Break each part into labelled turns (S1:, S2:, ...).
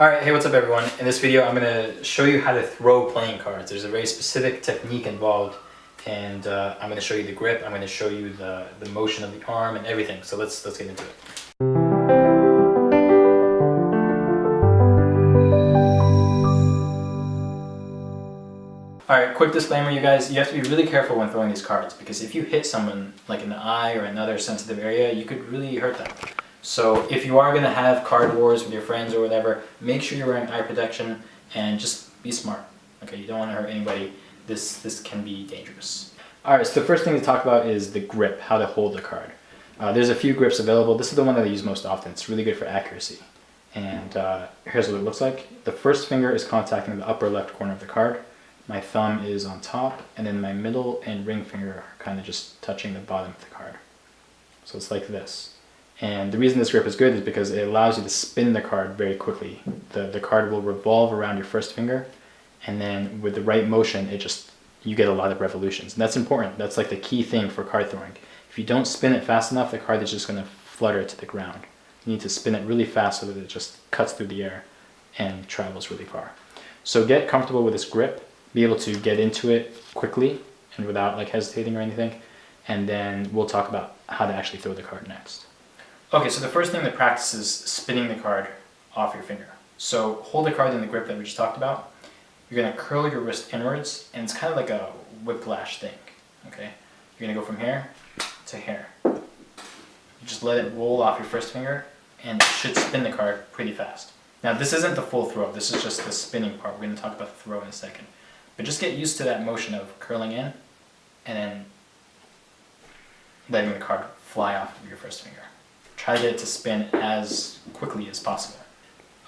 S1: Alright, hey, what's up everyone? In this video I'm going to show you how to throw playing cards. There's a very specific technique involved, and I'm going to show you the grip, I'm going to show you the motion of the arm and everything. So let's get into it. Alright, quick disclaimer you guys, you have to be really careful when throwing these cards, because if you hit someone like in the eye or another sensitive area, you could really hurt them. So if you are going to have card wars with your friends or whatever, make sure you're wearing eye protection and just be smart. Okay, you don't want to hurt anybody. This can be dangerous. Alright, so the first thing to talk about is the grip, how to hold the card. There's a few grips available. This is the one that I use most often. It's really good for accuracy. And here's what it looks like. The first finger is contacting the upper left corner of the card. My thumb is on top, and then my middle and ring finger are kind of just touching the bottom of the card. So it's like this. And the reason this grip is good is because it allows you to spin the card very quickly. The card will revolve around your first finger, and then with the right motion, you get a lot of revolutions. And that's important. That's like the key thing for card throwing. If you don't spin it fast enough, the card is just going to flutter to the ground. You need to spin it really fast so that it just cuts through the air and travels really far. So get comfortable with this grip, be able to get into it quickly and without like hesitating or anything, and then we'll talk about how to actually throw the card next. Okay, so the first thing to practice is spinning the card off your finger. So hold the card in the grip that we just talked about. You're going to curl your wrist inwards, and it's kind of like a whiplash thing. Okay, you're going to go from here to here. You just let it roll off your first finger, and it should spin the card pretty fast. Now this isn't the full throw, this is just the spinning part. We're going to talk about the throw in a second. But just get used to that motion of curling in, and then letting the card fly off of your first finger. Try to get it to spin as quickly as possible.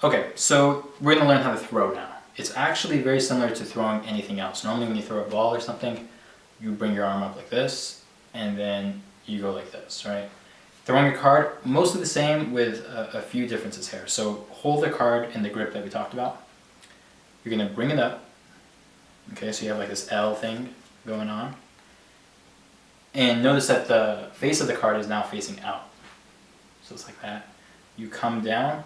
S1: Okay, so we're going to learn how to throw now. It's actually very similar to throwing anything else. Normally when you throw a ball or something, you bring your arm up like this, and then you go like this, right? Throwing a card, mostly the same with a few differences here. So hold the card in the grip that we talked about. You're going to bring it up. Okay, so you have like this L thing going on. And notice that the face of the card is now facing out. So it's like that. You come down,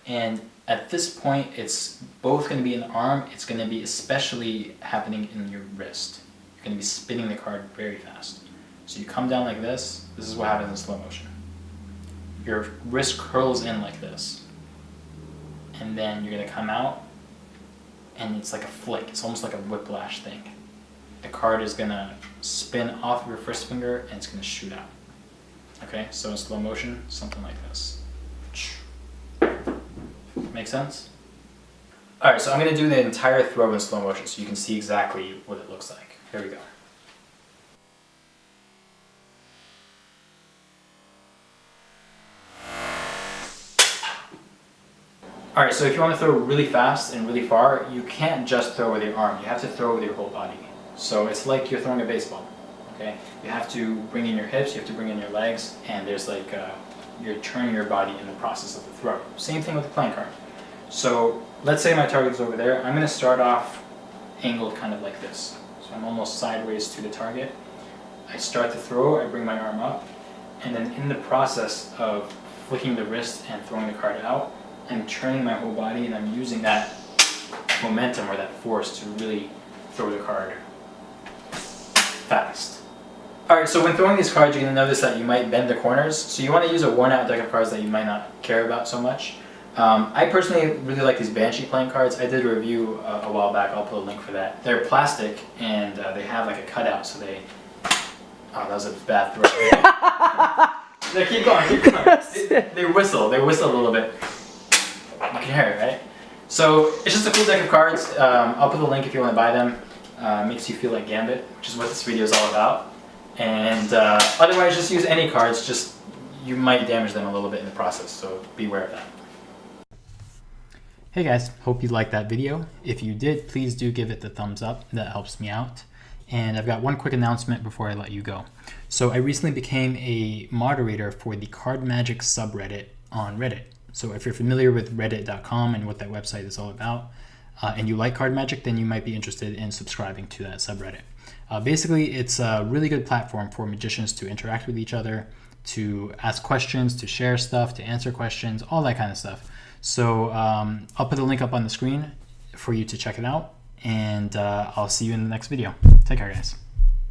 S1: and at this point it's both going to be in the arm, it's going to be especially happening in your wrist. You're going to be spinning the card very fast. So you come down like this is what happens in slow motion. Your wrist curls in like this, and then you're going to come out, and it's like a flick, it's almost like a whiplash thing. The card is going to spin off of your first finger, and it's going to shoot out. Okay, so in slow motion, something like this. Make sense? Alright, so I'm going to do the entire throw in slow motion so you can see exactly what it looks like. Here we go. Alright, so if you want to throw really fast and really far, you can't just throw with your arm. You have to throw with your whole body. So it's like you're throwing a baseball. Okay, you have to bring in your hips, you have to bring in your legs, and there's like you're turning your body in the process of the throw. Same thing with the playing card. So let's say my target is over there. I'm going to start off angled kind of like this. So I'm almost sideways to the target. I start to throw, I bring my arm up, and then in the process of flicking the wrist and throwing the card out, I'm turning my whole body, and I'm using that momentum or that force to really throw the card fast. Alright, so when throwing these cards, you're going to notice that you might bend the corners. So you want to use a worn out deck of cards that you might not care about so much. I personally really like these Banshee playing cards. I did a review a while back, I'll put a link for that. They're plastic, and they have like a cutout, so they... Oh, that was a bad throw. No, keep going. They whistle a little bit. You can hear it, right? So it's just a cool deck of cards. I'll put the link if you want to buy them. Makes you feel like Gambit, which is what this video is all about. And otherwise, just use any cards, just you might damage them a little bit in the process, so be aware of that. Hey guys, hope you liked that video. If you did, please do give it the thumbs up, that helps me out. And I've got one quick announcement before I let you go. So I recently became a moderator for the Card Magic subreddit on Reddit. So if you're familiar with reddit.com and what that website is all about, and you like Card Magic, then you might be interested in subscribing to that subreddit.
S2: Basically, it's a really good platform for magicians to interact with each other, to ask questions, to share stuff, to answer questions, all that kind of stuff. So I'll put the link up on the screen for you to check it out, and I'll see you in the next video. Take care, guys.